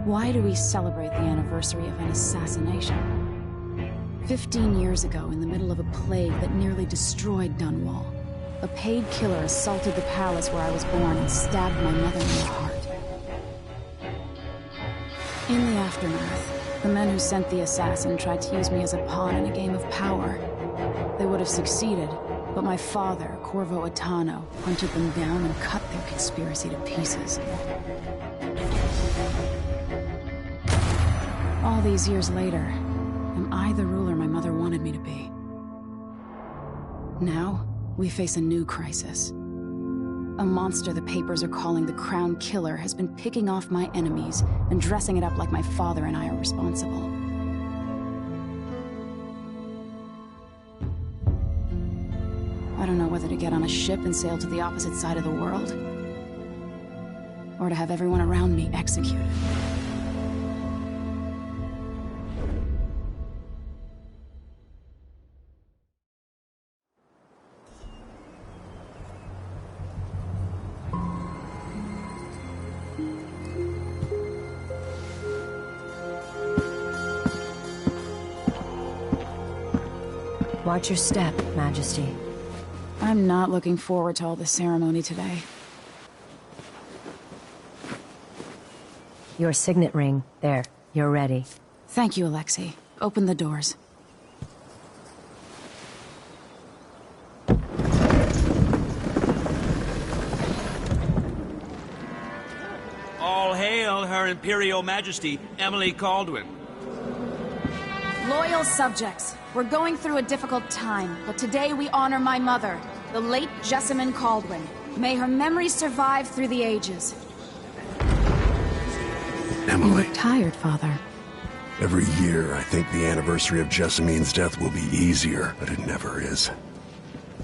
Why do we celebrate the anniversary of an assassination? 15 years ago, in the middle of a plague that nearly destroyed Dunwall, a paid killer assaulted the palace where I was born and stabbed my mother in the heart. In the aftermath, the men who sent the assassin tried to use me as a pawn in a game of power. They would have succeeded, but my father, Corvo Attano, hunted them down and cut their conspiracy to pieces. All these years later, am I the ruler my mother wanted me to be? Now, we face a new crisis. A monster the papers are calling the Crown Killer has been picking off my enemies and dressing it up like my father and I are responsible. I don't know whether to get on a ship and sail to the opposite side of the world, or to have everyone around me executed. Watch your step, Majesty. I'm not looking forward to all the ceremony today. Your signet ring. There. You're ready. Thank you, Alexei. Open the doors. All hail Her Imperial Majesty, Emily Caldwin. Loyal subjects, we're going through a difficult time, but today we honor my mother, the late Jessamine Caldwin. May her memory survive through the ages. Emily. You look tired, Father. Every year, I think the anniversary of Jessamine's death will be easier, but it never is.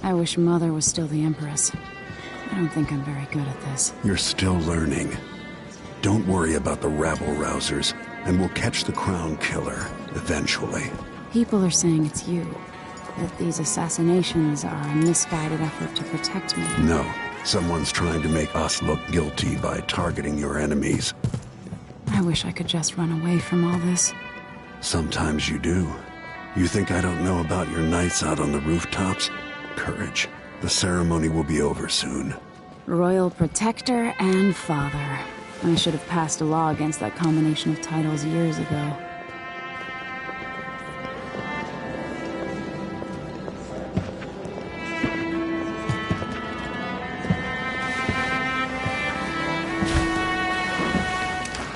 I wish Mother was still the Empress. I don't think I'm very good at this. You're still learning. Don't worry about the rabble-rousers, and we'll catch the Crown Killer, eventually. People are saying it's you. That these assassinations are a misguided effort to protect me. No. Someone's trying to make us look guilty by targeting your enemies. I wish I could just run away from all this. Sometimes you do. You think I don't know about your nights out on the rooftops? Courage. The ceremony will be over soon. Royal Protector and Father. I should have passed a law against that combination of titles years ago.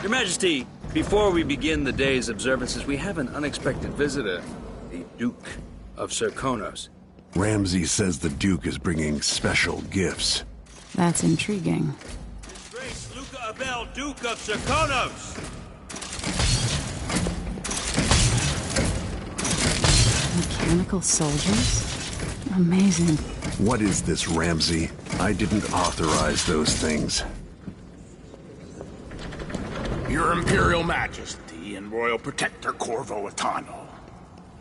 Your Majesty, before we begin the day's observances, we have an unexpected visitor, the Duke of Serkonos. Ramsay says the Duke is bringing special gifts. That's intriguing. His Grace Luca Abel, Duke of Serkonos! Mechanical soldiers? Amazing. What is this, Ramsay? I didn't authorize those things. Your Imperial Majesty and Royal Protector Corvo Attano,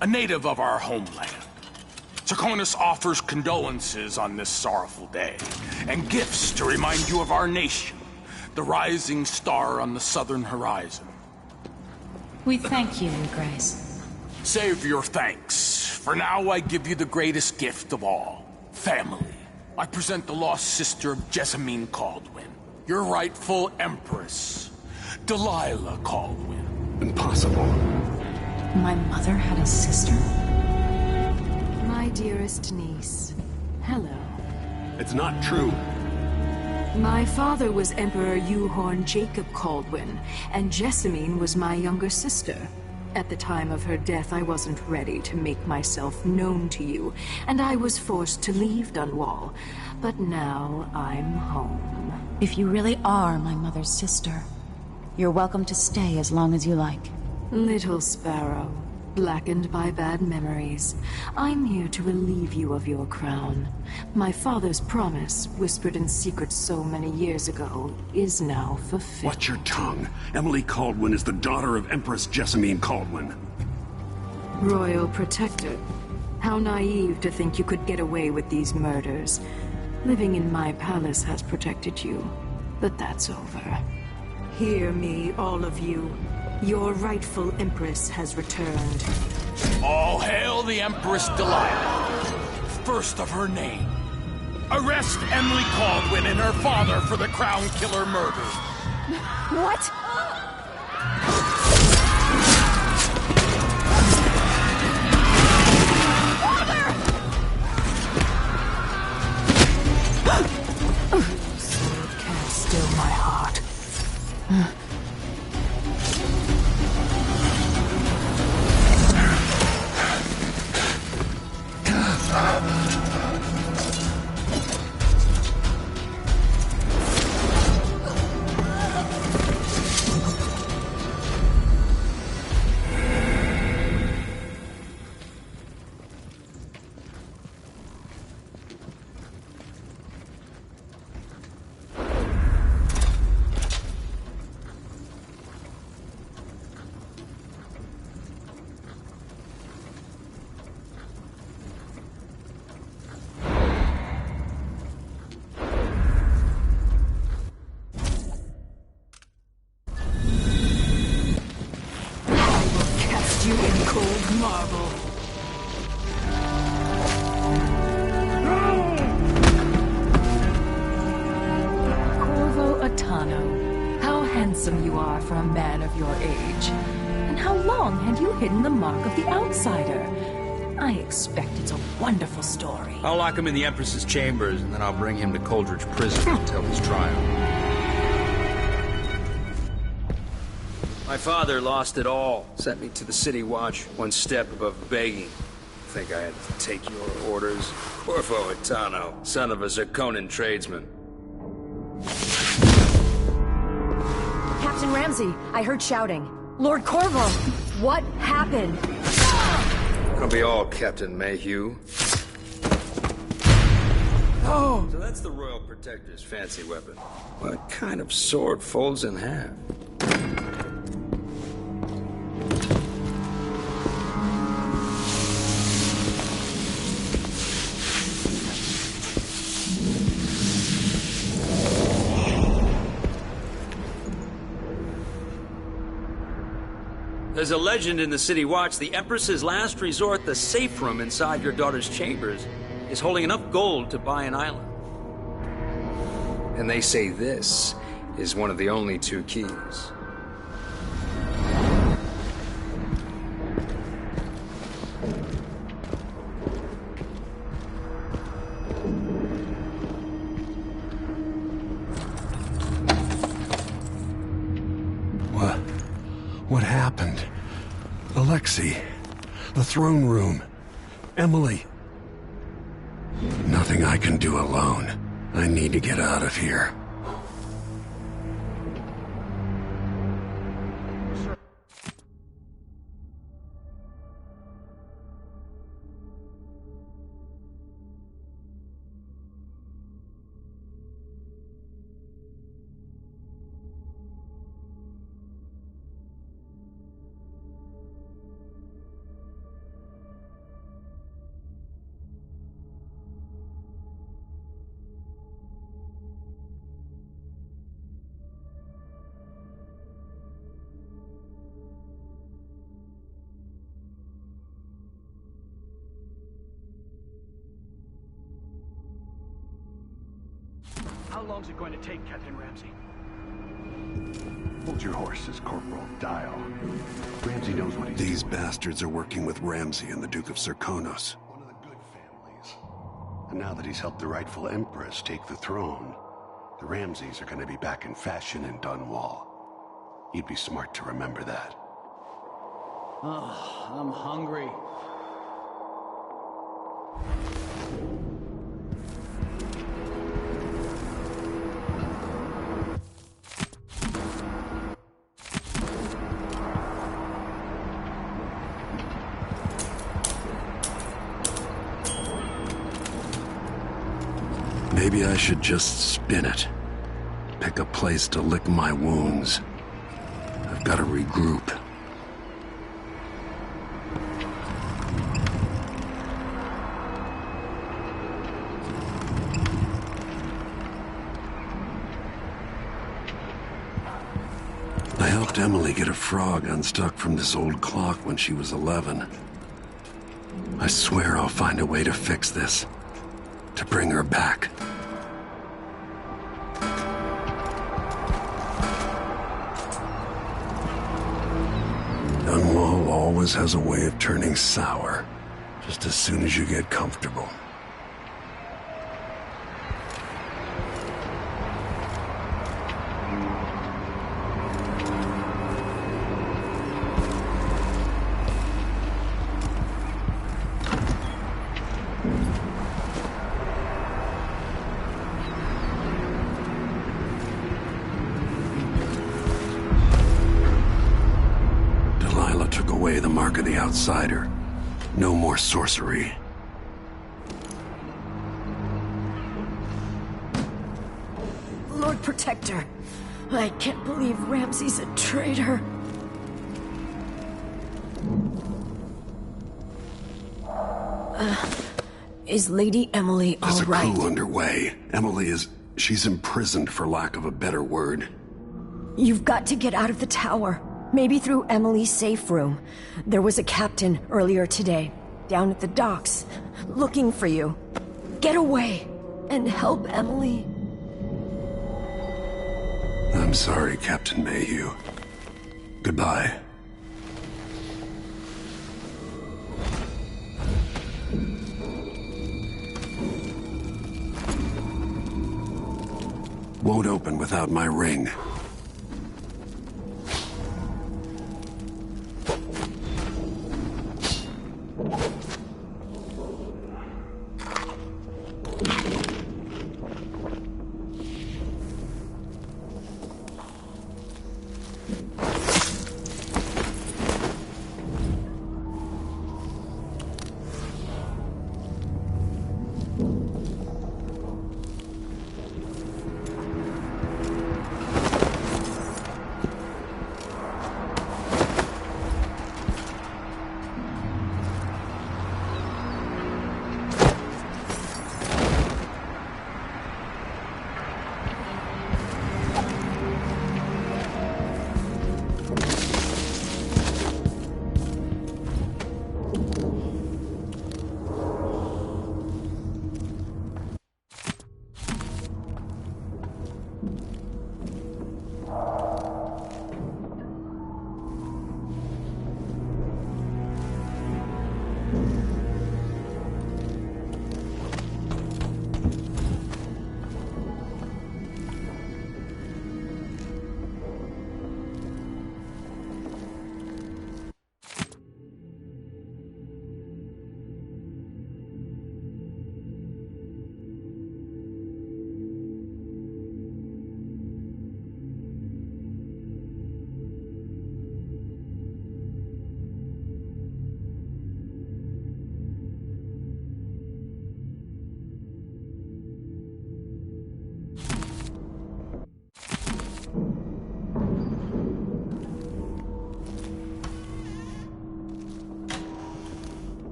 a native of our homeland. Serkonos offers condolences on this sorrowful day, and gifts to remind you of our nation, the rising star on the southern horizon. We thank you, Your Grace. Save your thanks. For now, I give you the greatest gift of all, family. I present the lost sister of Jessamine Caldwin, your rightful Empress, Delilah Caldwin. Impossible. My mother had a sister? My dearest niece, hello. It's not true. My father was Emperor Euhorn Jacob Caldwin, and Jessamine was my younger sister. At the time of her death, I wasn't ready to make myself known to you, and I was forced to leave Dunwall. But now I'm home. If you really are my mother's sister, you're welcome to stay as long as you like. Little sparrow, blackened by bad memories, I'm here to relieve you of your crown. My father's promise, whispered in secret so many years ago, is now fulfilled. Watch your tongue. Emily Caldwin is the daughter of Empress Jessamine Caldwin. Royal Protector, how naive to think you could get away with these murders. Living in my palace has protected you, but that's over. Hear me, all of you. Your rightful Empress has returned. All hail the Empress Delilah, first of her name. Arrest Emily Caldwin and her father for the Crown Killer murder. What? Sword can't still my heart. You in cold marble. Corvo Atano, how handsome you are for a man of your age. And how long had you hidden the mark of the outsider? I expect it's a wonderful story. I'll lock him in the Empress's chambers, and then I'll bring him to Coldridge Prison until his trial. My father lost it all. Sent me to the City Watch, one step above begging. Think I had to take your orders? Corvo Atano, son of a Zirconan tradesman. Captain Ramsey, I heard shouting. Lord Corvo, what happened? That'll be all, Captain Mayhew. Oh! So that's the Royal Protector's fancy weapon. What kind of sword folds in half? There's a legend in the City Watch. The Empress's last resort, the safe room inside your daughter's chambers, is holding enough gold to buy an island. And they say this is one of the only two keys. What happened? Alexei, the throne room, Emily. Nothing I can do alone. I need to get out of here. How long's it going to take, Captain Ramsey? Hold your horses, Corporal. Dial. Ramsey knows what he's These doing. bastards are working with Ramsey and the Duke of Serkonos. One of the good families. And now that he's helped the rightful Empress take the throne, the Ramseys are going to be back in fashion in Dunwall. You'd be smart to remember that. Oh, I'm hungry. Maybe I should just spin it. Pick a place to lick my wounds. I've got to regroup. helped Emily get a frog unstuck from this old clock when she was 11. I swear I'll find a way to fix this. To bring her back. Dunwall always has a way of turning sour, just as soon as you get comfortable. Took away the mark of the outsider. No more sorcery. Lord Protector, I can't believe Ramsey's a traitor. Is Lady Emily all right? There's a coup underway. She's imprisoned for lack of a better word. You've got to get out of the tower. Maybe through Emily's safe room. There was a captain earlier today, down at the docks, looking for you. Get away, and help Emily. I'm sorry, Captain Mayhew. Goodbye. Won't open without my ring.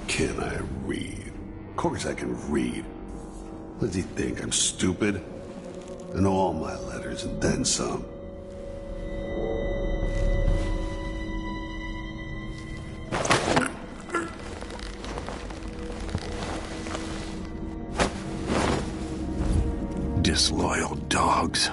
Can I read? Of course I can read. What does he think, I'm stupid? I know all my letters and then some. Disloyal dogs.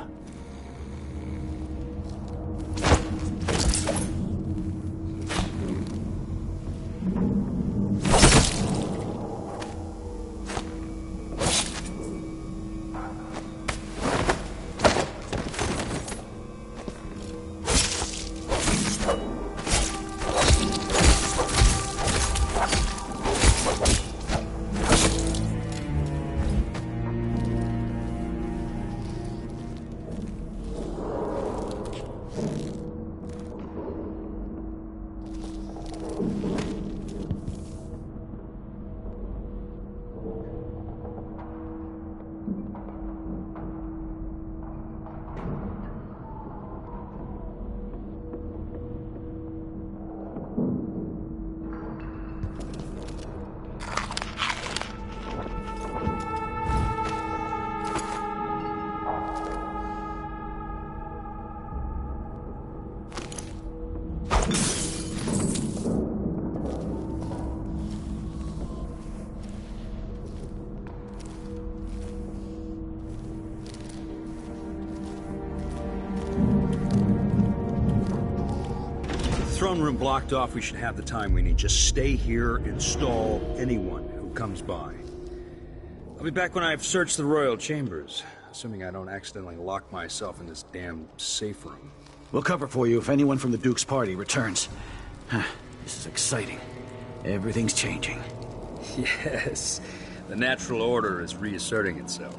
throne room blocked off. We should have the time we need. Just stay here and stall anyone who comes by. I'll be back when I've searched the royal chambers, assuming I don't accidentally lock myself in this damn safe room. We'll cover for you if anyone from the Duke's party returns. This is exciting. Everything's changing. Yes, the natural order is reasserting itself.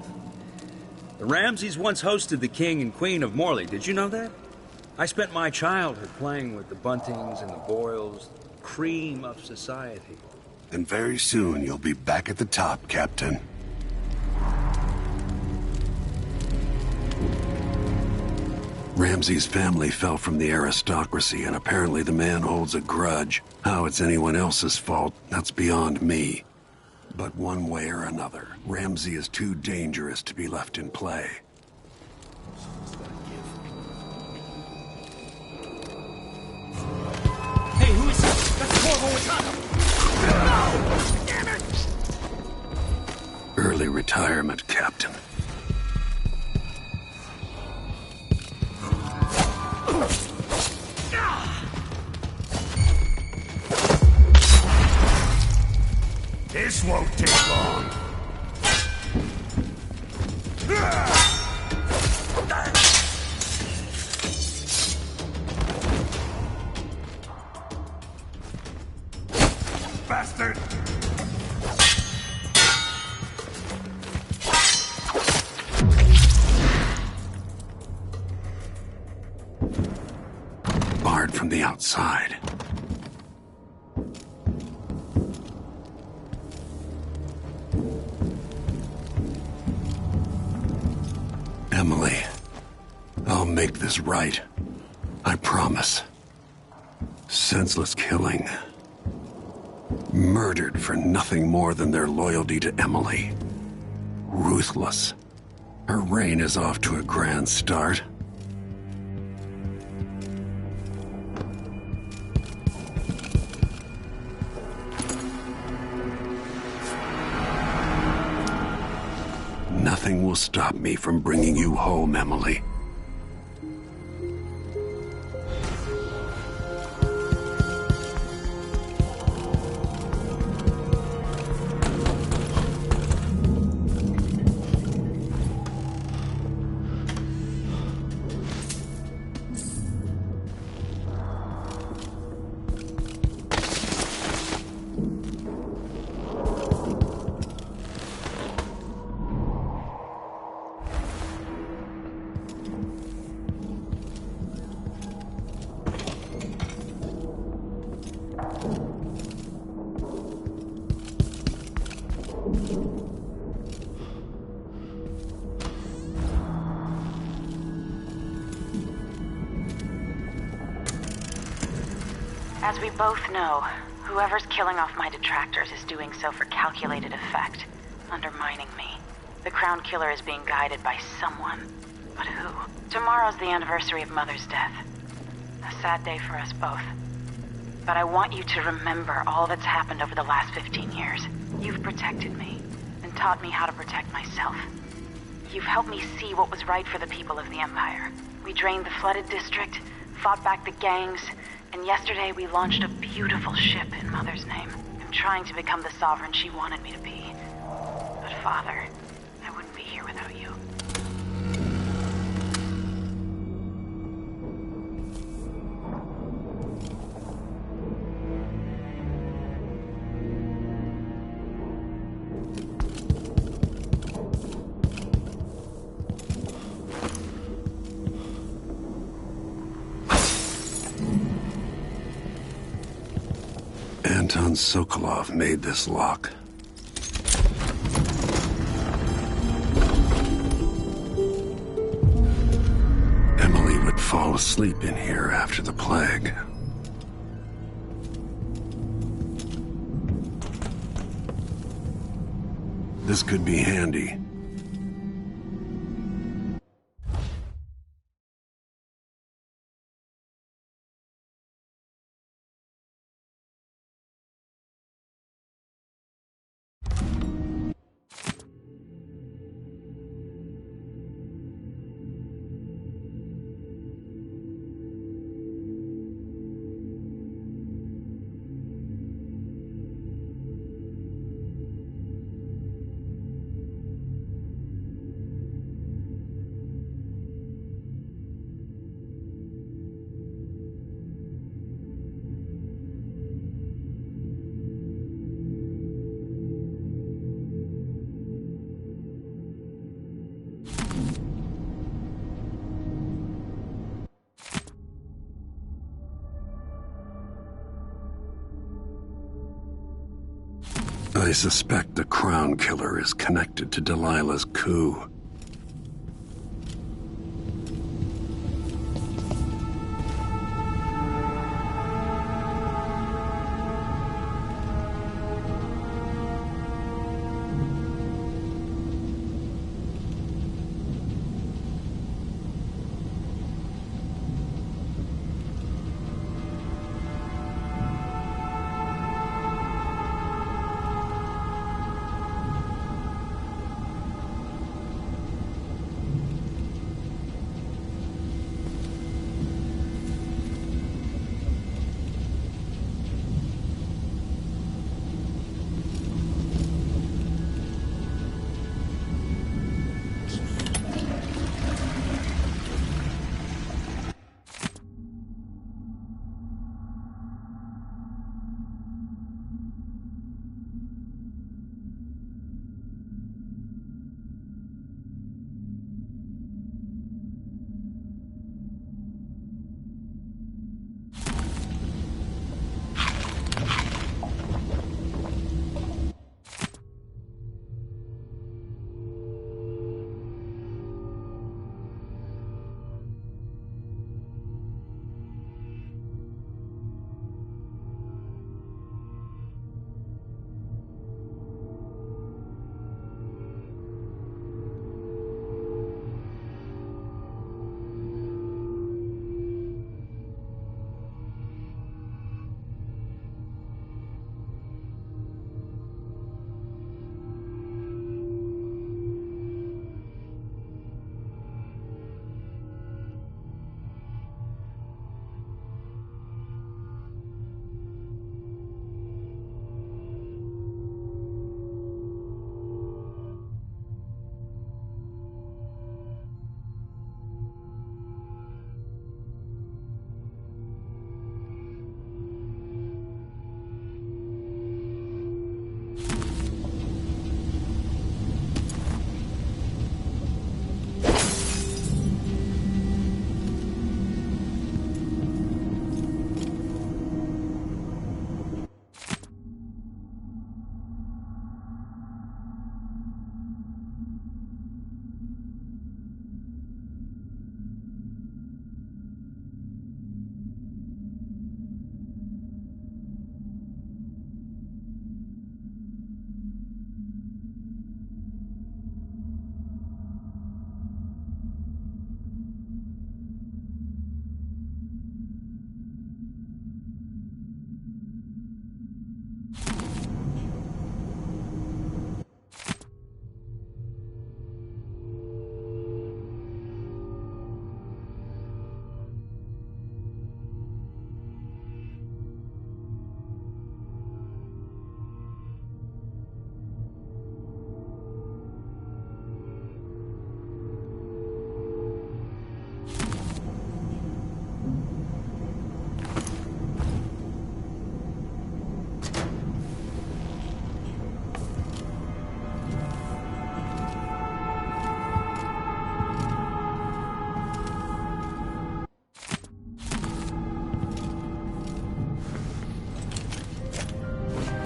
The Ramseys once hosted the King and Queen of Morley. Did you know that? I spent my childhood playing with the Buntings and the Boyles, cream of society. And very soon you'll be back at the top, Captain. Ramsey's family fell from the aristocracy, and apparently the man holds a grudge. How it's anyone else's fault, that's beyond me. But one way or another, Ramsey is too dangerous to be left in play. Hey, who is that? That's Corvo Atano! No! Damn it! Early retirement, Captain. This won't take long. Bastard! Barred from the outside. Emily, I'll make this right. I promise. Senseless killing. Murdered for nothing more than their loyalty to Emily. Ruthless. Her reign is off to a grand start. Nothing will stop me from bringing you home, Emily. As we both know, whoever's killing off my detractors is doing so for calculated effect, undermining me. The Crown Killer is being guided by someone. But who? Tomorrow's the anniversary of Mother's death. A sad day for us both. But I want you to remember all that's happened over the last 15 years. You've protected me, and taught me how to protect myself. You've helped me see what was right for the people of the Empire. We drained the flooded district, fought back the gangs, and yesterday we launched a beautiful ship in Mother's name. I'm trying to become the sovereign she wanted me to be. But Father, I wouldn't be here without you. Anton Sokolov made this lock. Emily would fall asleep in here after the plague. This could be handy. I suspect the Crown Killer is connected to Delilah's coup.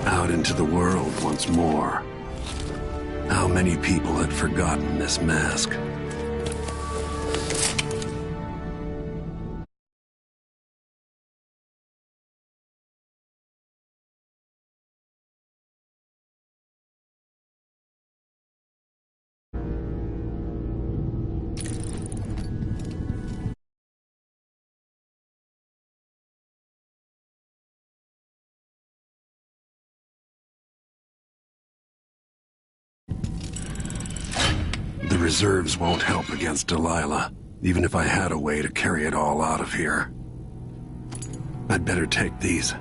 Out into the world once more. How many people had forgotten this mask? The reserves won't help against Delilah, even if I had a way to carry it all out of here. I'd better take these.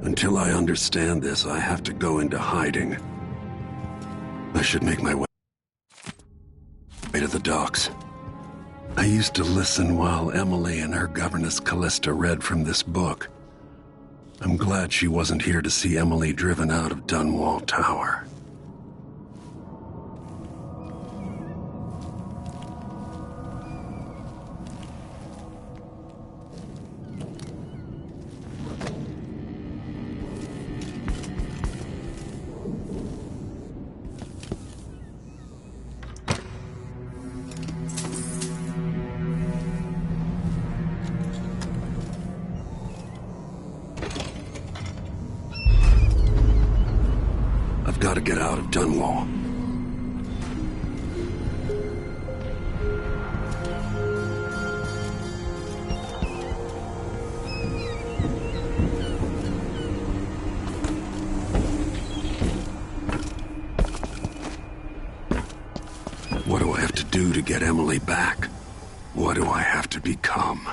Until I understand this, I have to go into hiding. I should make my way to the docks. I used to listen while Emily and her governess Callista read from this book. I'm glad she wasn't here to see Emily driven out of Dunwall Tower. I've got to get out of Dunwall. What do I have to do to get Emily back? What do I have to become?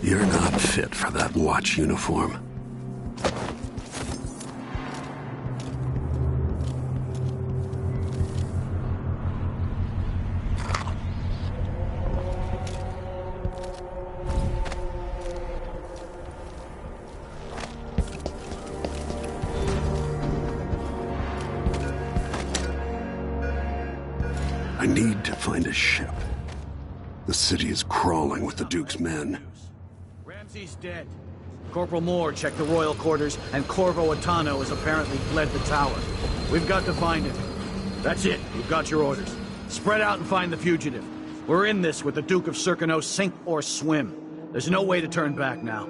You're not fit for that watch uniform. I need to find a ship. The city is crawling with the Duke's men. Ramsey's dead. Corporal Moore checked the royal quarters, and Corvo Attano has apparently fled the tower. We've got to find him. That's it. We've got your orders. Spread out and find the fugitive. We're in this with the Duke of Serkino, sink or swim. There's no way to turn back now.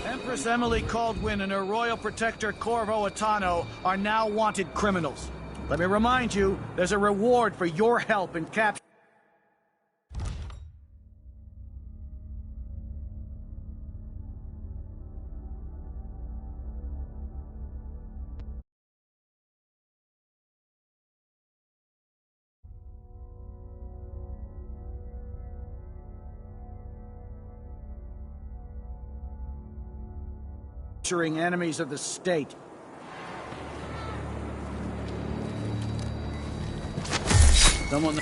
Empress Emily Caldwin and her royal protector Corvo Attano are now wanted criminals. Let me remind you, there's a reward for your help in capturing enemies of the state. Someone... No!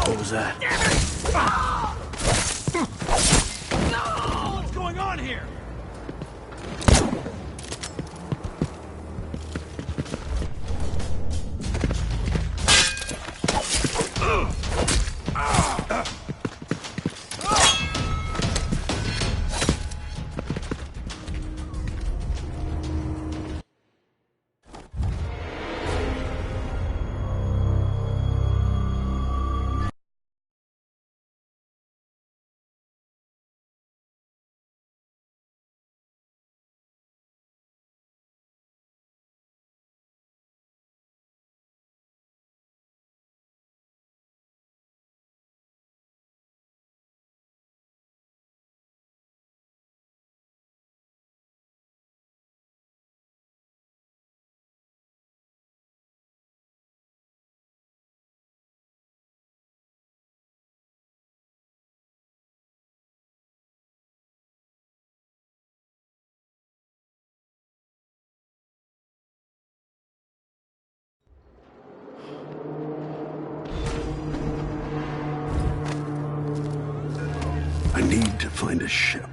What was that? No! What's going on here? find a ship.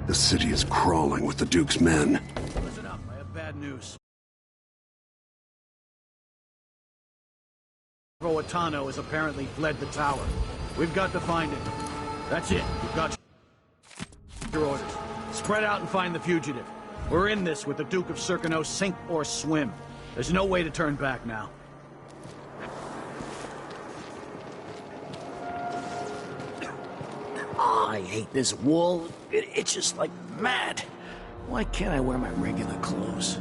The city is crawling with the Duke's men. Listen up, I have bad news. Corvo Attano has apparently fled the tower. We've got to find him. That's it. We've got your orders. Spread out and find the fugitive. We're in this with the Duke of Circano, sink or swim. There's no way to turn back now. Oh, I hate this wool. It itches like mad. Why can't I wear my regular clothes?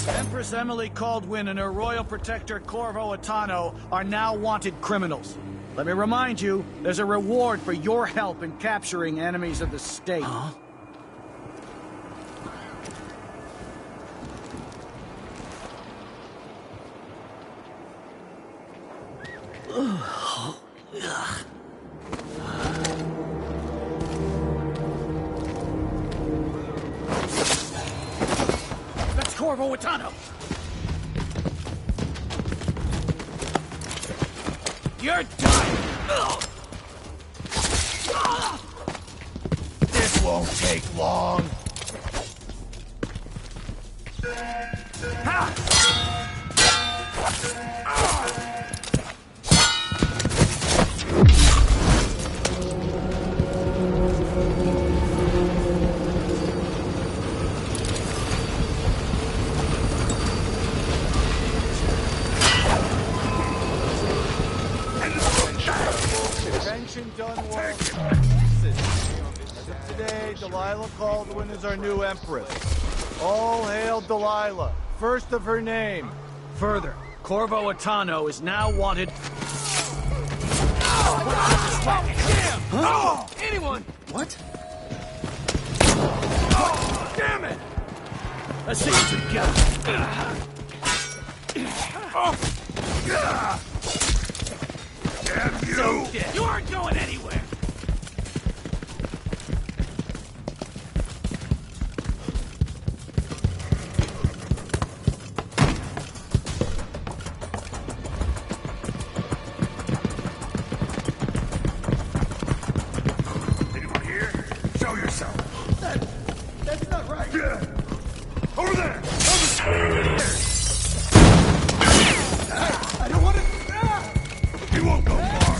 Empress Emily Caldwin and her royal protector Corvo Attano are now wanted criminals. Let me remind you, there's a reward for your help in capturing enemies of the state. Huh? That's Corvo Attano! You're done! This won't take long. Attention, Dunwall. As of today, Delilah Caldwin is our new empress. All hail Delilah, first of her name. Further, Corvo Attano is now wanted... Oh, anyone! What? Oh, damn it! Let's see what you got. Damn you! You aren't going anywhere! Anyone here? Show yourself. That's not right. Over there! I don't want to... You won't go far.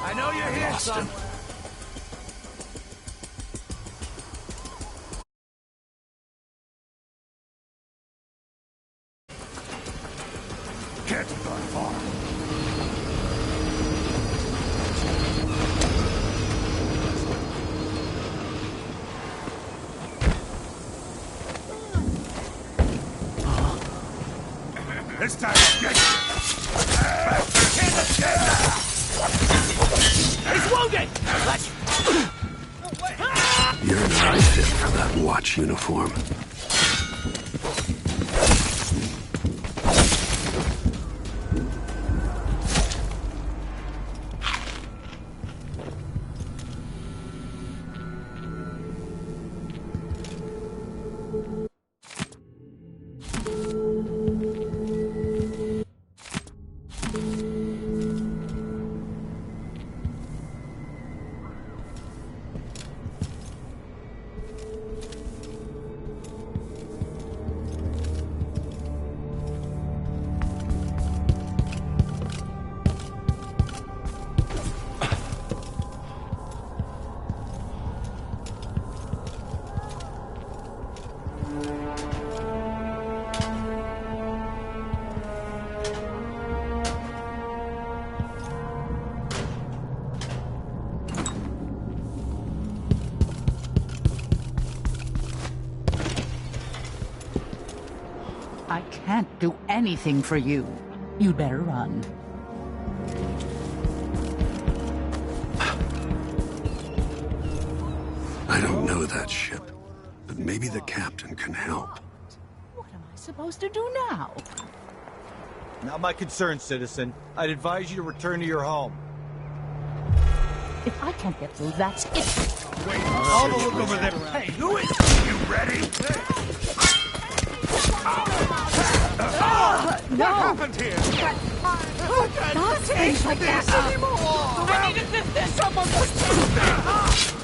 I know you're here, Lost son. him. Can't have gone far. This time I'll get you. He's wounded! Let's... You're not fit for that watch uniform. I can't do anything for you. You'd better run. I don't know that ship, but maybe the captain can help. What am I supposed to do now? Not my concern, citizen. I'd advise you to return to your home. If I can't get through, that's it. I'll have a look over there. Hey, who is... You ready? No! What happened here? Not things like that anymore! I need assistance! Someone push me!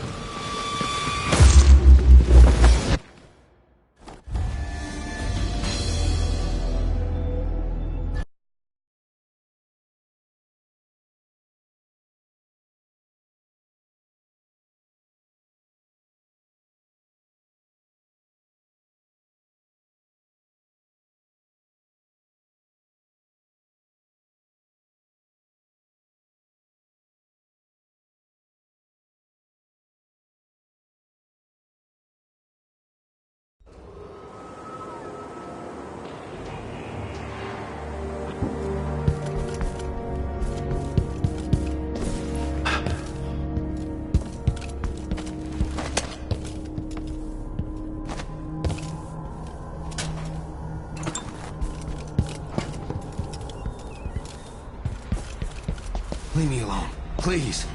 Leave me alone, please.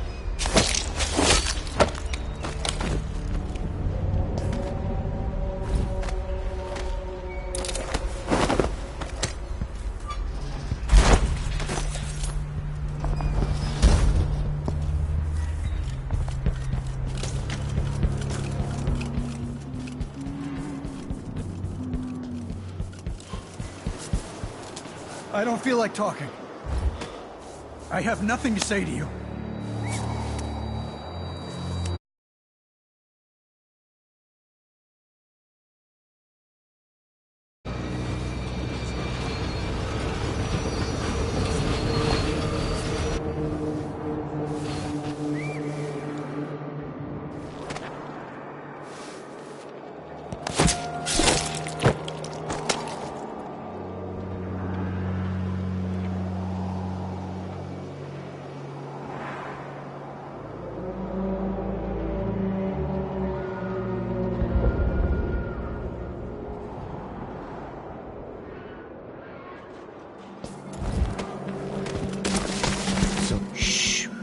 I don't feel like talking. I have nothing to say to you.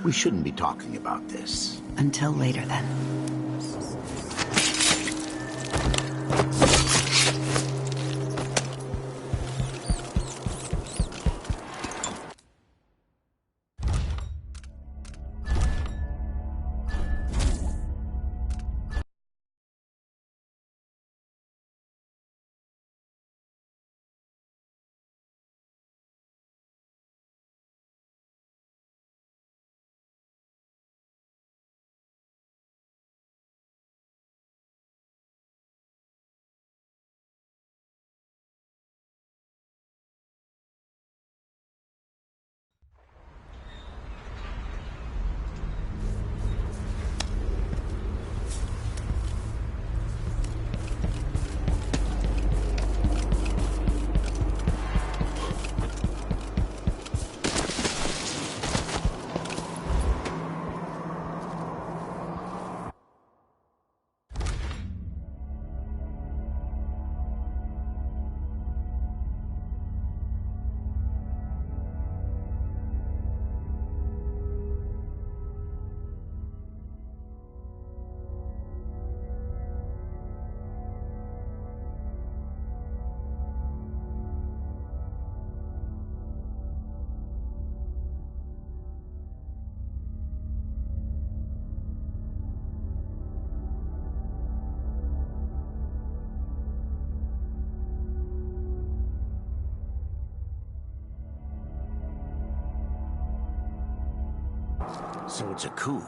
We shouldn't be talking about this. Until later, then. So it's a coup.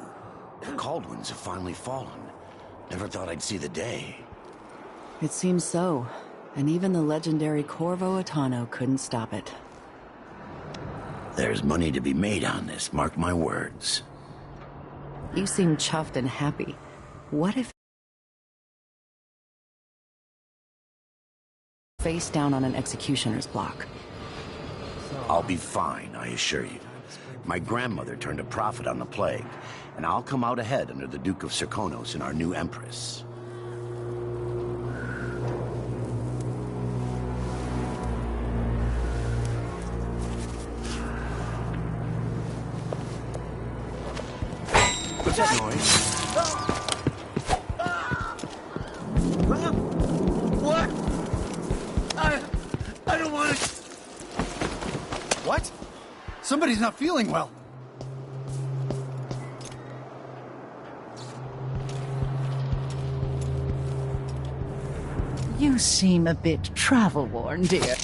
The Caldwins have finally fallen. Never thought I'd see the day. It seems so. And even the legendary Corvo Attano couldn't stop it. There's money to be made on this, mark my words. You seem chuffed and happy. What if... face down on an executioner's block? I'll be fine, I assure you. My grandmother turned a profit on the plague, and I'll come out ahead under the Duke of Serkonos and our new Empress. What's that noise? What? I don't want to... What? Somebody's not feeling well. You seem a bit travel-worn, dear.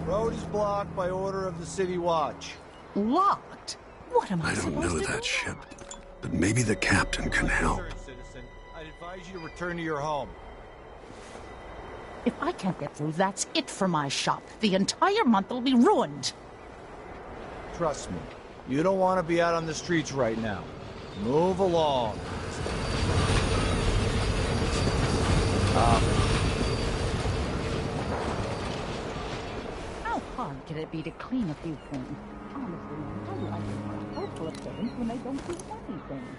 Road is blocked by order of the City Watch. Locked? What am I I don't supposed know to that do? ship, but maybe the captain can help. Citizen, I'd advise you to return to your home. If I can't get through, that's it for my shop. The entire month will be ruined. Trust me, you don't want to be out on the streets right now. Move along. How hard can it be to clean a few things? Honestly, I like it for hopeful appearance when they don't do anything.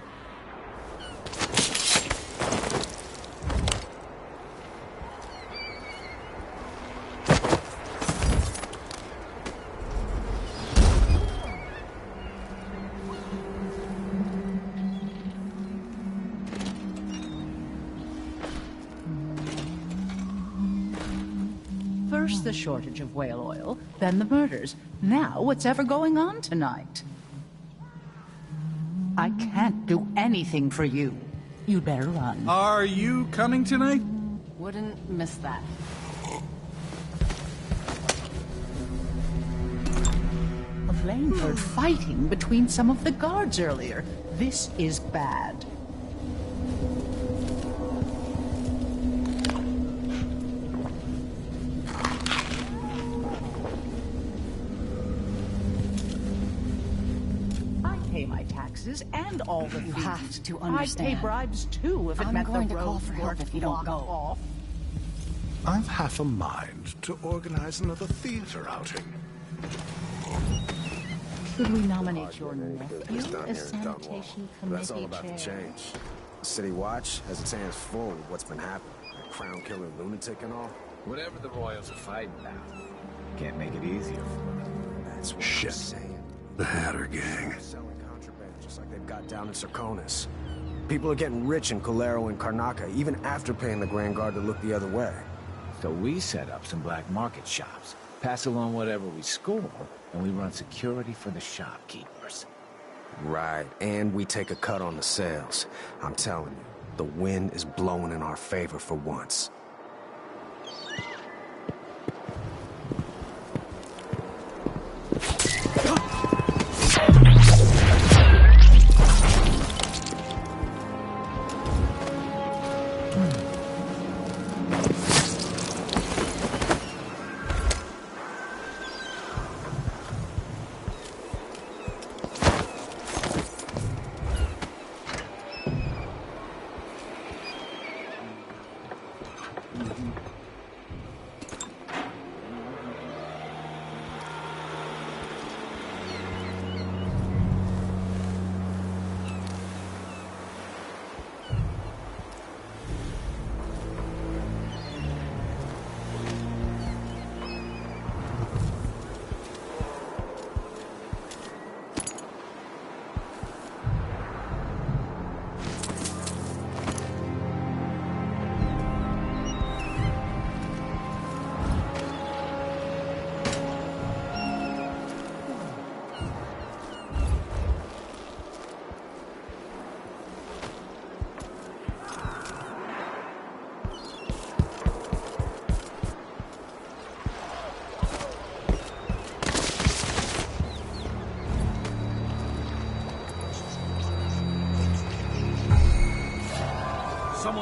First the shortage of whale oil, then the murders. Now what's ever going on tonight? I can't do anything for you. You'd better run. Are you coming tonight? Wouldn't miss that. Elaine heard fighting between some of the guards earlier. This is bad. I pay my taxes and all the fees. You have to I'd pay understand. bribes too if it I'm meant going the to call roads for help weren't if you don't blocked go. off. I've half a mind to organize another theater outing. Should we nominate your nephew as sanitation That's all committee about chair? to change. City Watch has its hands full with what's been happening. That crown killer lunatic and all. Whatever the Royals are fighting now. Can't make it easier for them. That's what Shit. I'm saying. The Hatter gang. Selling contraband just like they've got down in Serkonos. People are getting rich in Colero and Karnaca, even after paying the Grand Guard to look the other way. So we set up some black market shops, pass along whatever we score, and we run security for the shopkeepers. Right, and we take a cut on the sales. I'm telling you, the wind is blowing in our favor for once.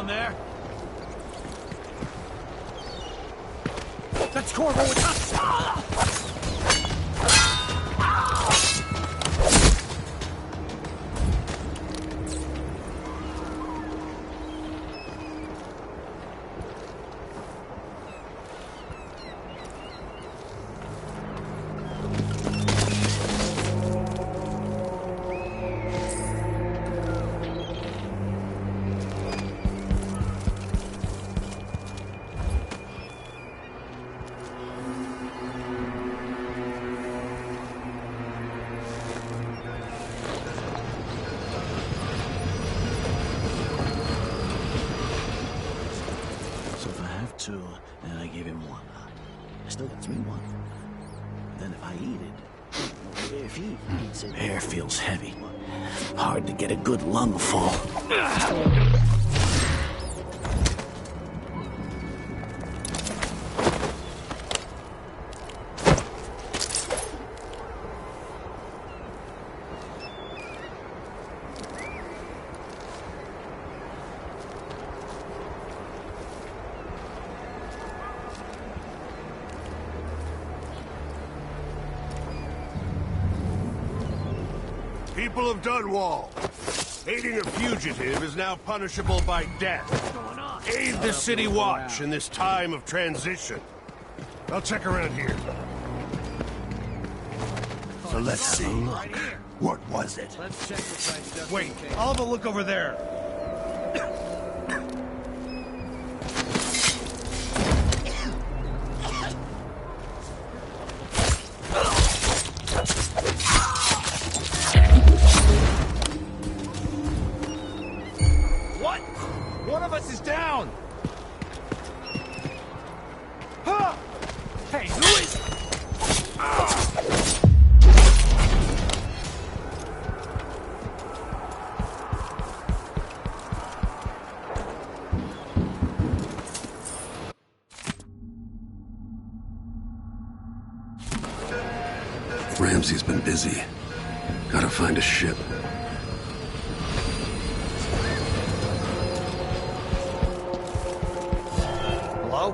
there? That's Corvo with us! Two, and I gave him one. I still got 3 1. Then if I eat it, if he eats it, air feels heavy. Hard to get a good lungful. People of Dunwall, aiding a fugitive is now punishable by death. Aid the City Watch in this time of transition. I'll check around here. So let's see. What was it? Let's check the price just Wait, in case. I'll have a look over there. What? One of us is down! Hey, who is... Ramsey's been busy. Gotta find a ship. Hello?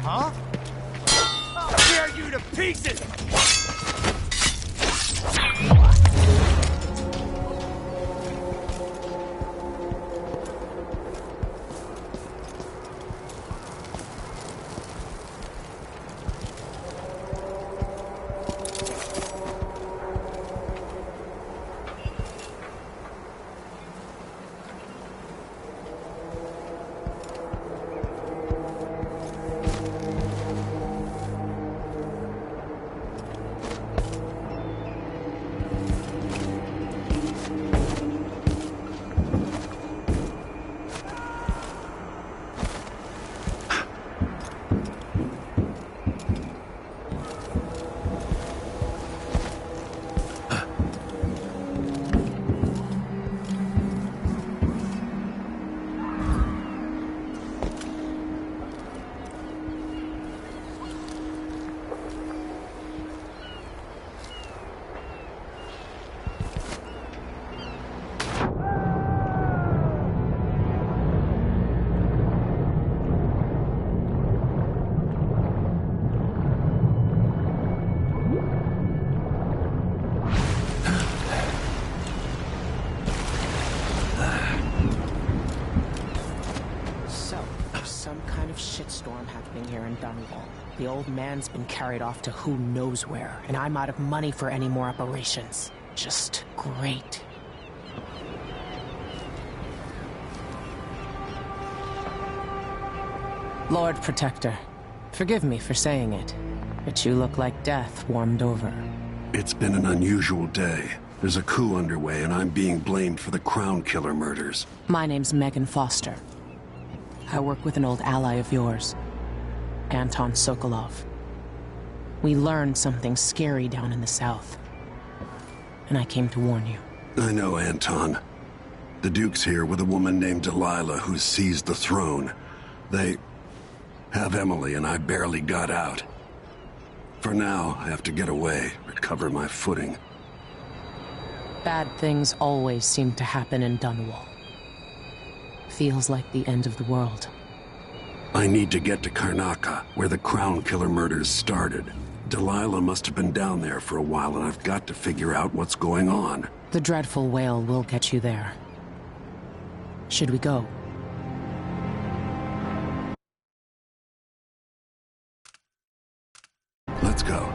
Huh? I'll tear you to pieces! Some kind of shitstorm happening here in Dunwall. The old man's been carried off to who knows where, and I'm out of money for any more operations. Just great. Lord Protector, forgive me for saying it, but you look like death warmed over. It's been an unusual day. There's a coup underway, and I'm being blamed for the Crown Killer murders. My name's Megan Foster. I work with an old ally of yours, Anton Sokolov. We learned something scary down in the south, and I came to warn you. I know Anton. The Duke's here with a woman named Delilah who's seized the throne. They have Emily, and I barely got out. For now, I have to get away, recover my footing. Bad things always seem to happen in Dunwall. Feels like the end of the world. I need to get to Karnaca, where the Crown Killer murders started. Delilah must have been down there for a while, and I've got to figure out what's going on. The dreadful whale will get you there. Should we go? Let's go.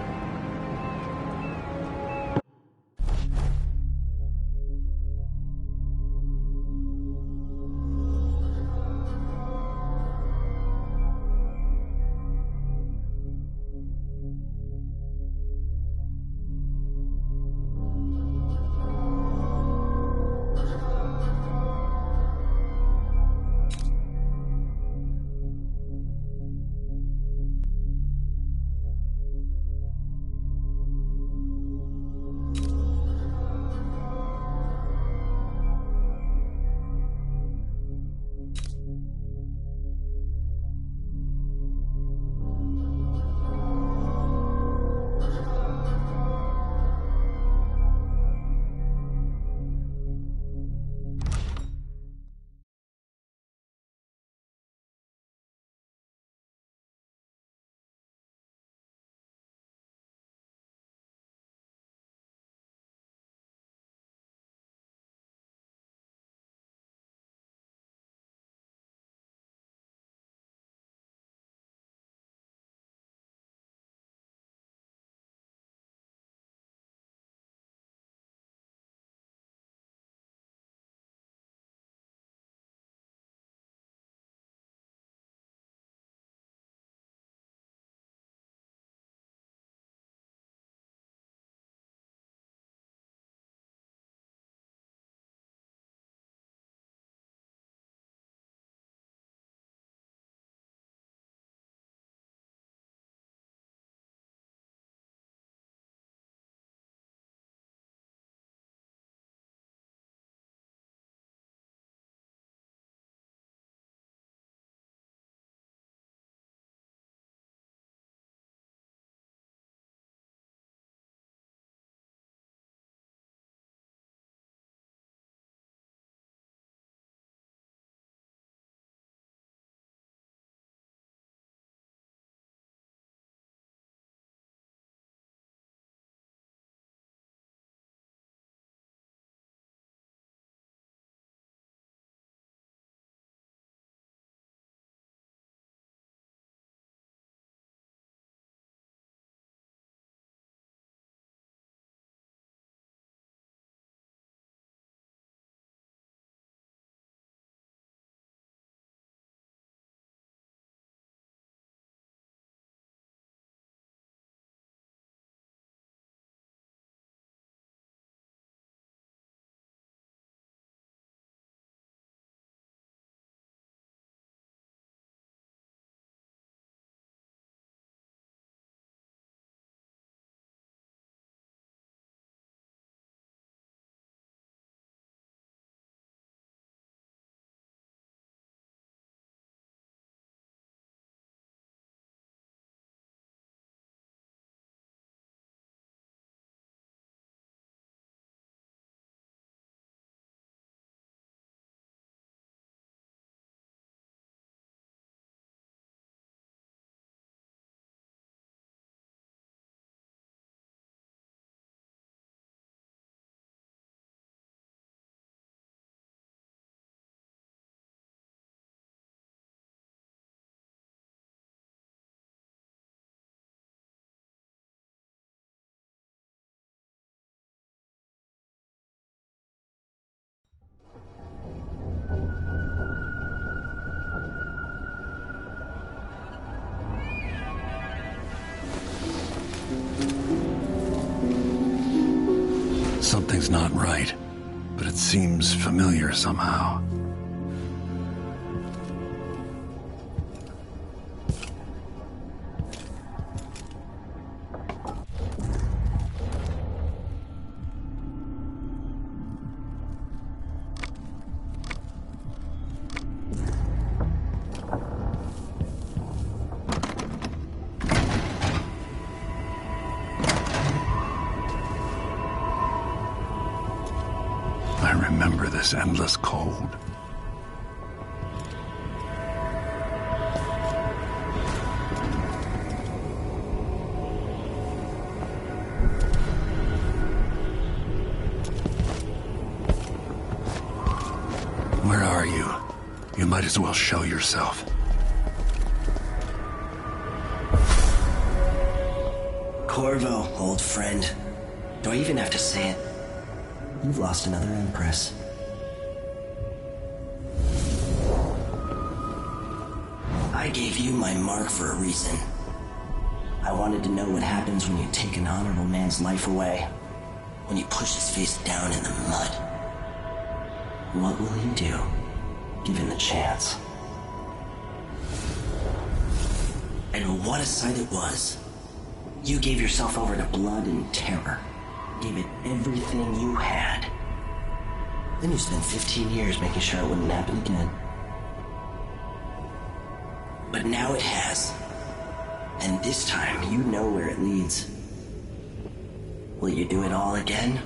Something's not right, but it seems familiar somehow. this endless cold. Where are you? You might as well show yourself. Corvo, old friend. Do I even have to say it? You've lost another Empress. I gave you my mark for a reason. I wanted to know what happens when you take an honorable man's life away. When you push his face down in the mud. What will he do, given the chance? And what a sight it was. You gave yourself over to blood and terror. Gave it everything you had. Then you spent 15 years making sure it wouldn't happen again. But now it has. And this time, you know where it leads. Will you do it all again?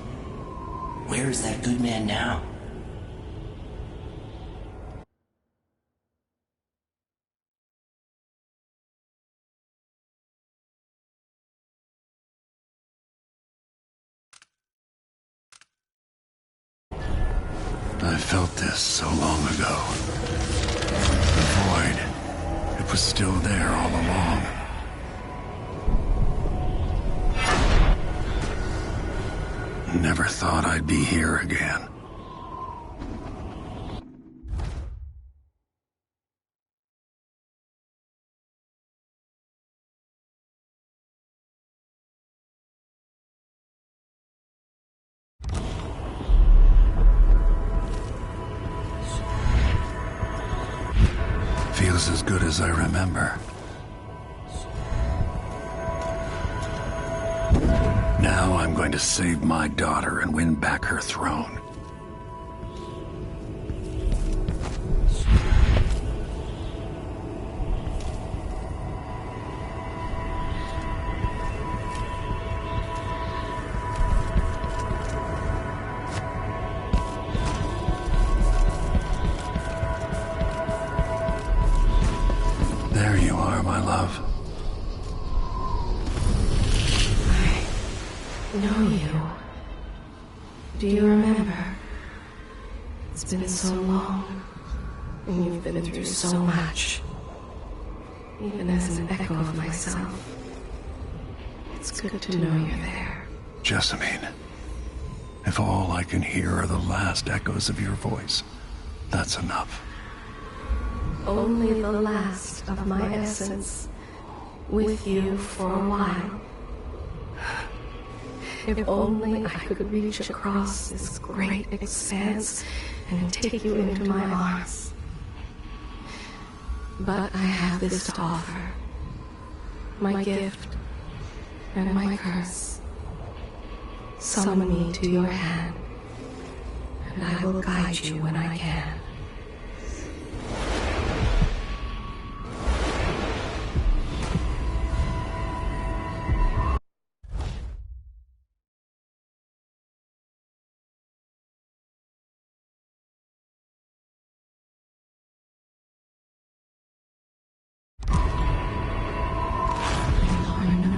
Where is that good man now? I felt this so long ago. The void. It was still there all along. Never thought I'd be here again. Feels as good as I remember. Now I'm going to save my daughter and win back her throne. There you are, my love. Know you. Do you remember? It's been so long, and you've been through so much. Even as an echo of myself, it's good to know you're there. Jessamine, if all I can hear are the last echoes of your voice, that's enough. Only the last of my essence, with you for a while. If only I could reach across this great expanse and take you into my arms. But I have this to offer. My gift and my curse. Summon me to your hand, and I will guide you when I can.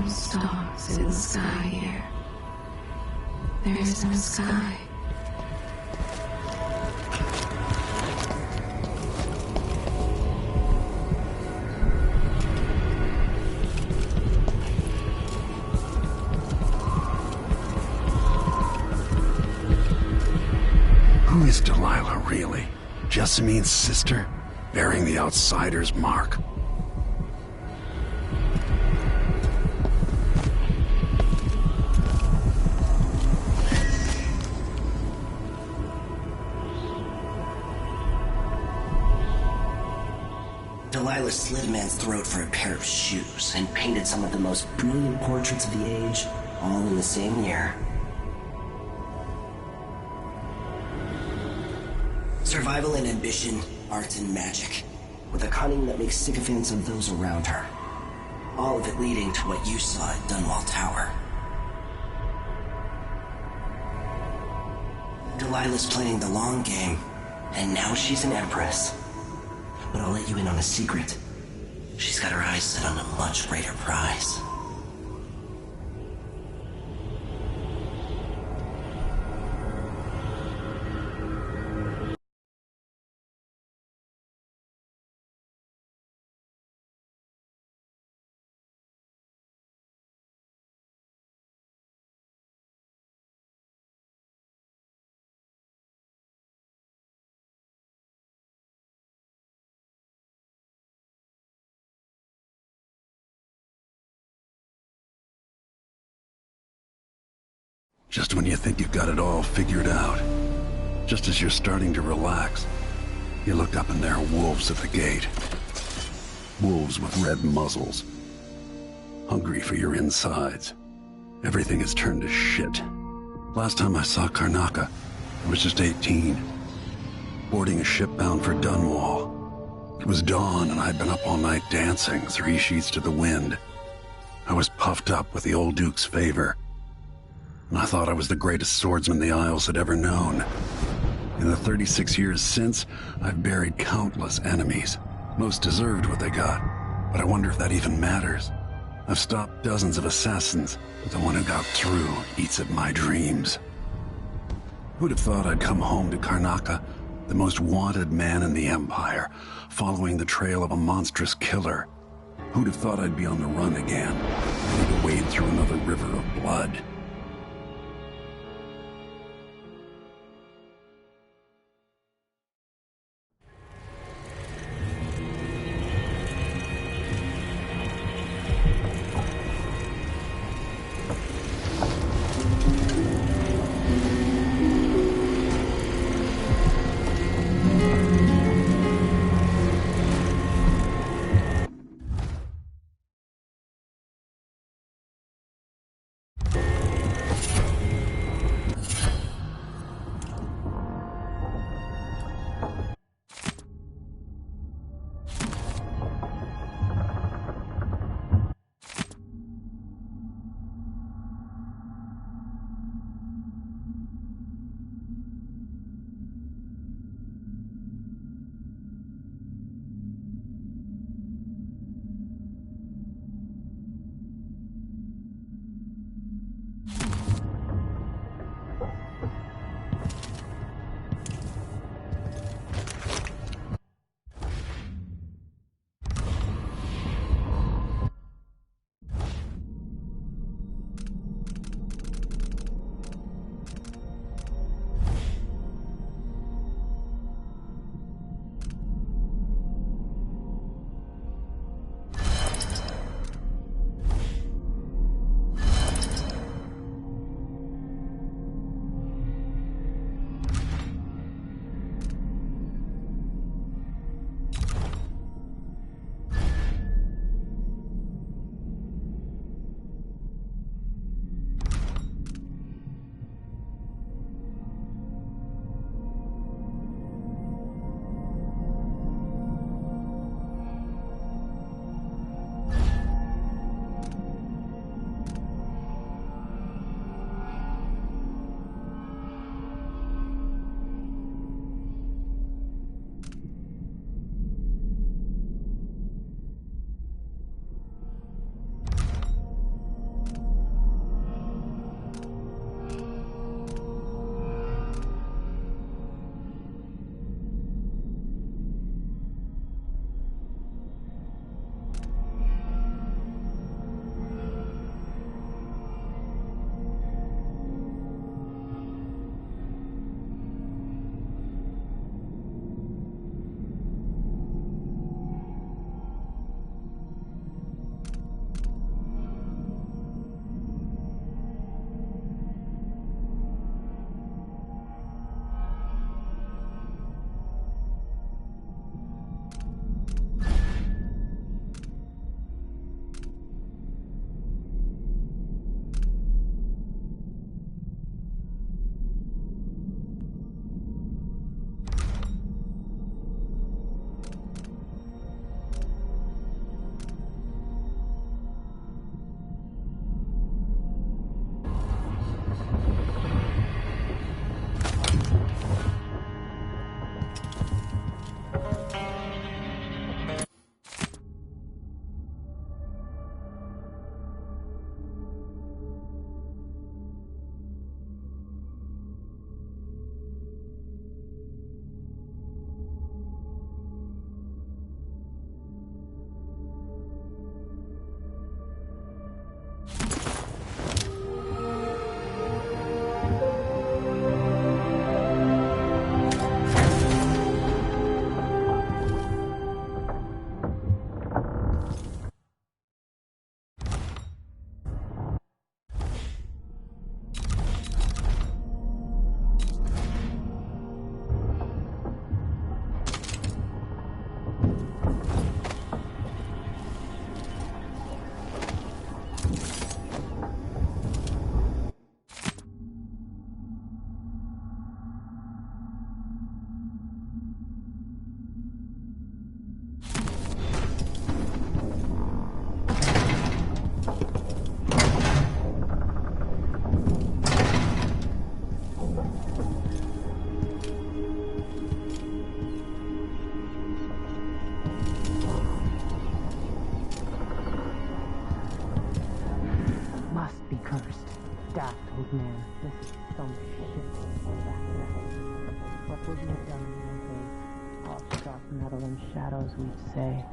Stars in the sky here. There is no sky. Who is Delilah, really? Jessamine's sister? Bearing the outsider's mark? Delilah slit a man's throat for a pair of shoes and painted some of the most brilliant portraits of the age, all in the same year. Survival and ambition, art and magic, with a cunning that makes sycophants of those around her. All of it leading to what you saw at Dunwall Tower. Delilah's playing the long game, and now she's an empress. But I'll let you in on a secret. She's got her eyes set on a much greater prize. Just when you think you've got it all figured out, just as you're starting to relax, you look up and there are wolves at the gate. Wolves with red muzzles. Hungry for your insides. Everything has turned to shit. Last time I saw Karnaca, I was just 18. Boarding a ship bound for Dunwall. It was dawn and I'd been up all night dancing, 3 sheets to the wind. I was puffed up with the old Duke's favor. And I thought I was the greatest swordsman the Isles had ever known. In the 36 years since, I've buried countless enemies. Most deserved what they got, but I wonder if that even matters. I've stopped dozens of assassins, but the one who got through eats at my dreams. Who'd have thought I'd come home to Karnaca, the most wanted man in the Empire, following the trail of a monstrous killer? Who'd have thought I'd be on the run again, ready to wade through another river of blood? Must be cursed. Daft old man. This is some shit. What would we have done in one day? All sharp metal and shadows, we'd say.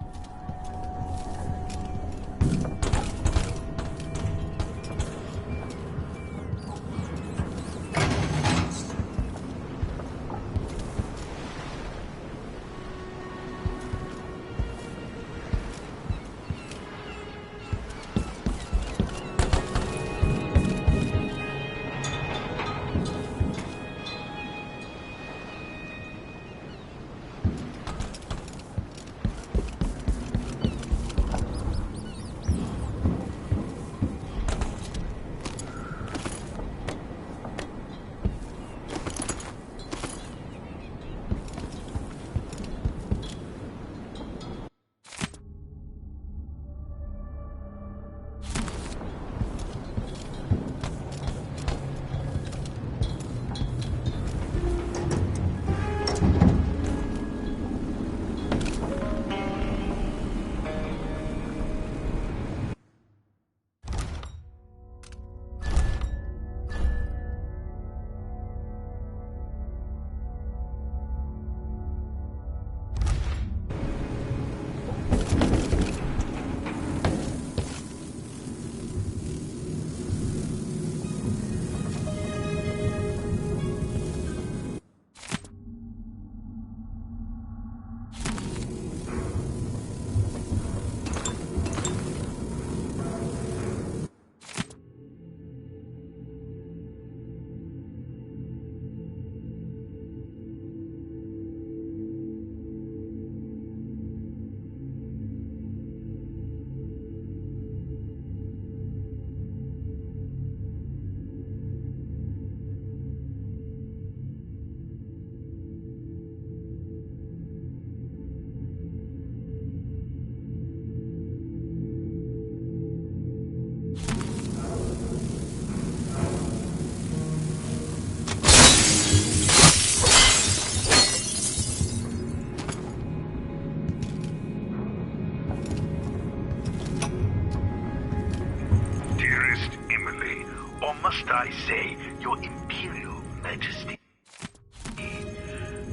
Must I say, Your Imperial Majesty?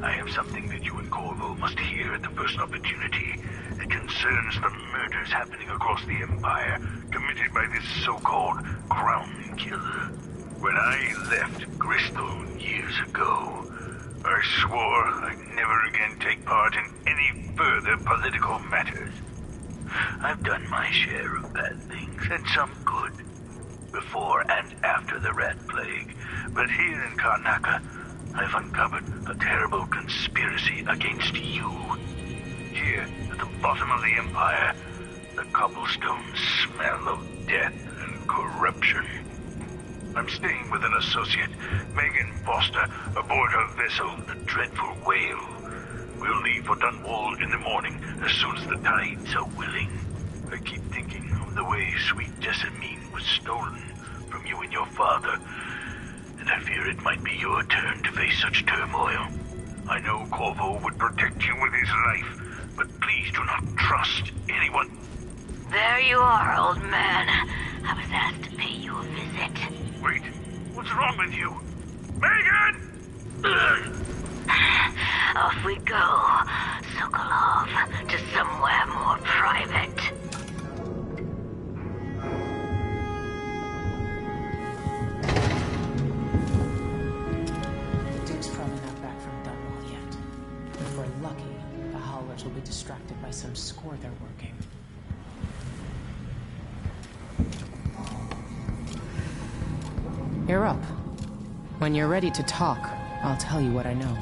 I have something that you and Corvo must hear at the first opportunity. It concerns the murders happening across the Empire, committed by this so-called Crown Killer. When I left Gristone years ago, I swore I'd never again take part in any further political matters. I've done my share of bad things, and some good, before and after the Rat Plague. But here in Karnaca, I've uncovered a terrible conspiracy against you. Here, at the bottom of the Empire, the cobblestones smell of death and corruption. I'm staying with an associate, Megan Foster, aboard her vessel, the Dreadful Whale. We'll leave for Dunwall in the morning, as soon as the tides are willing. I keep thinking of the way sweet Jessamine was stolen from you and your father, and I fear it might be your turn to face such turmoil. I know Corvo would protect you with his life, but please do not trust anyone. There you are, old man. I was asked to pay you a visit. Wait, what's wrong with you? Megan! Off we go, Sokolov, to somewhere more private. Duke's probably not back from Dunwall yet. If we're lucky, the Howlers will be distracted by some score they're working. You're up. When you're ready to talk, I'll tell you what I know.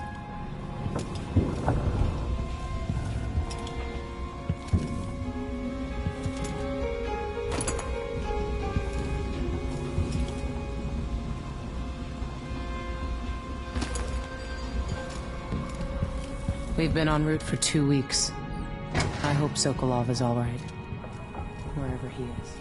We've been en route for 2 weeks. I hope Sokolov is all right, wherever he is.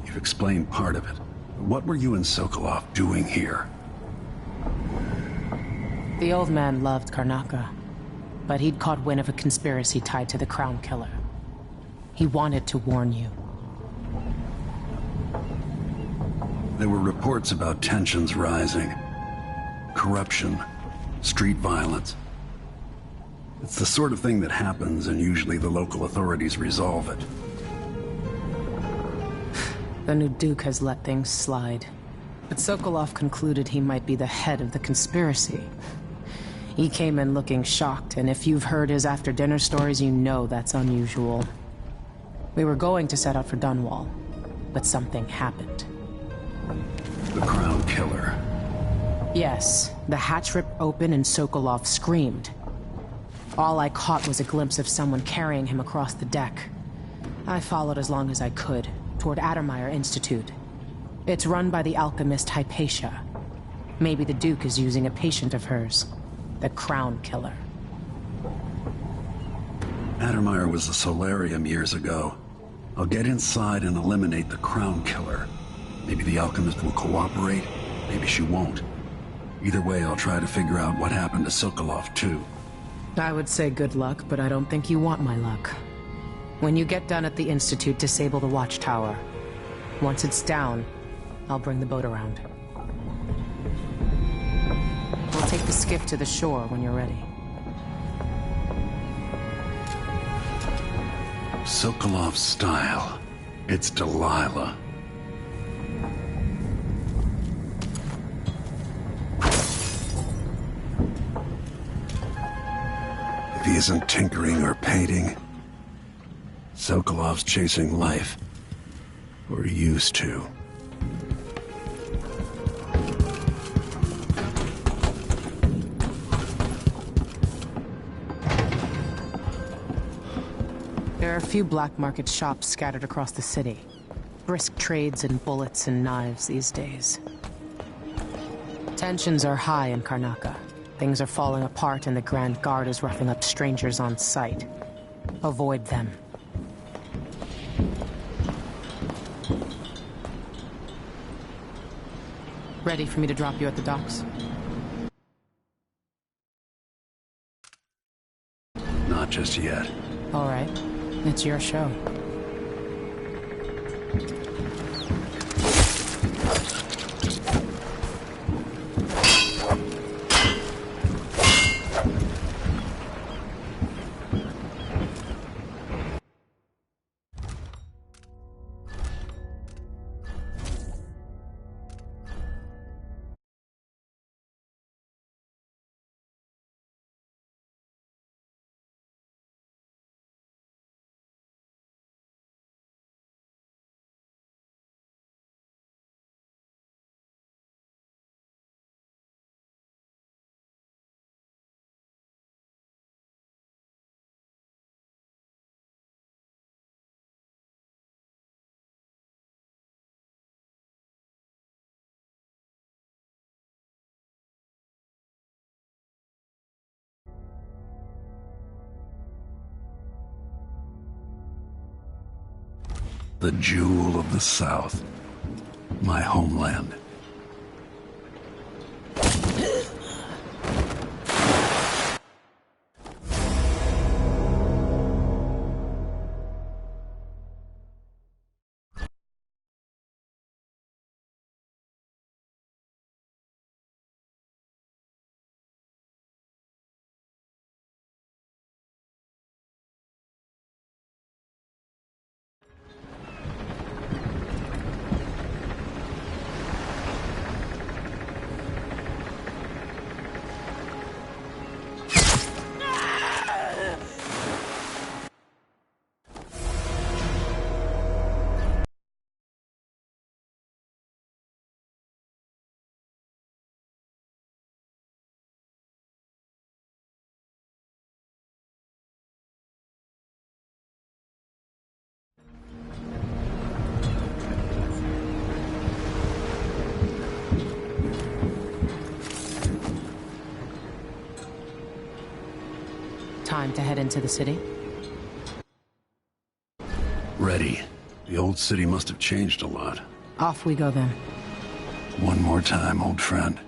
You've explained part of it. What were you and Sokolov doing here? The old man loved Karnaca, but he'd caught wind of a conspiracy tied to the Crown Killer. He wanted to warn you. There were reports about tensions rising. Corruption, street violence. It's the sort of thing that happens, and usually the local authorities resolve it. The new Duke has let things slide. But Sokolov concluded he might be the head of the conspiracy. He came in looking shocked, and if you've heard his after-dinner stories, you know that's unusual. We were going to set out for Dunwall, but something happened. The Crown Killer. Yes, the hatch ripped open and Sokolov screamed. All I caught was a glimpse of someone carrying him across the deck. I followed as long as I could, toward Addermeyer Institute. It's run by the alchemist Hypatia. Maybe the Duke is using a patient of hers, the Crown Killer. Addermeyer was a solarium years ago. I'll get inside and eliminate the Crown Killer. Maybe the alchemist will cooperate, maybe she won't. Either way, I'll try to figure out what happened to Sokolov, too. I would say good luck, but I don't think you want my luck. When you get done at the Institute, disable the watchtower. Once it's down, I'll bring the boat around. We'll take the skiff to the shore when you're ready. Sokolov's style. It's Delilah. If he isn't tinkering or painting, Sokolov's chasing life. Or he used to. There are a few black market shops scattered across the city. Brisk trades in bullets and knives these days. Tensions are high in Karnaca. Things are falling apart and the Grand Guard is roughing up strangers on sight. Avoid them. Ready for me to drop you at the docks? Not just yet. All right. It's your show. The jewel of the South. My homeland. Time to head into the city? Ready. The old city must have changed a lot. Off we go then. One more time, old friend.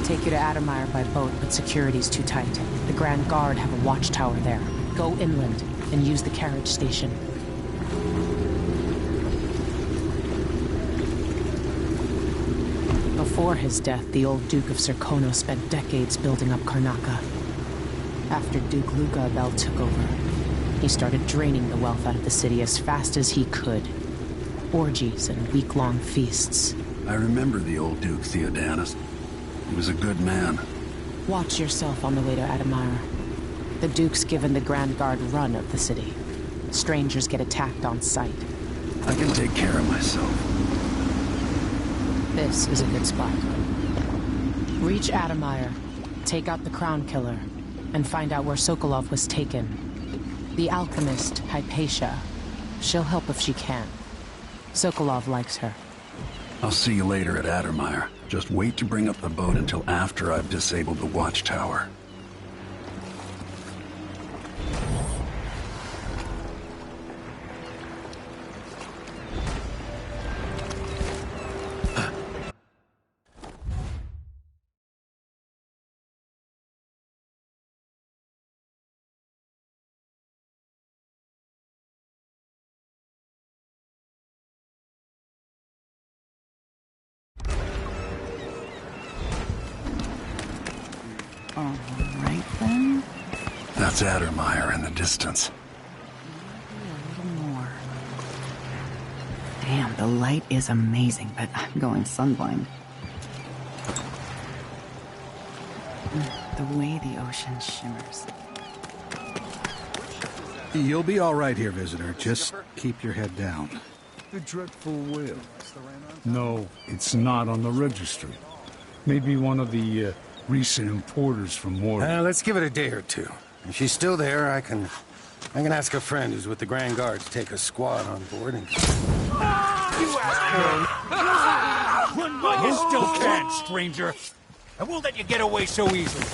Take you to Adamire by boat, but security's too tight. The Grand Guard have a watchtower there. Go inland and use the carriage station. Before his death, the old Duke of Serkonos spent decades building up Karnaca. After Duke Luca Abel took over, he started draining the wealth out of the city as fast as he could. Orgies and week-long feasts. I remember the old Duke Theodanis. He was a good man. Watch yourself on the way to Adamire. The Duke's given the Grand Guard run of the city. Strangers get attacked on sight. I can take care of myself. This is a good spot. Reach Adamire, take out the Crown Killer, and find out where Sokolov was taken. The alchemist, Hypatia. She'll help if she can. Sokolov likes her. I'll see you later at Adamire. Just wait to bring up the boat until after I've disabled the watchtower. Alright then. That's Adamire in the distance. A little more. Damn, the light is amazing, but I'm going sunblind. The way the ocean shimmers. You'll be all right here, visitor. Just keep your head down. The dreadful will. No, it's not on the registry. Maybe one of the recent importers from Mordor. Let's give it a day or two. If she's still there, I can ask a friend who's with the Grand Guard to take a squad on board and... You still can, stranger. I won't let you get away so easily.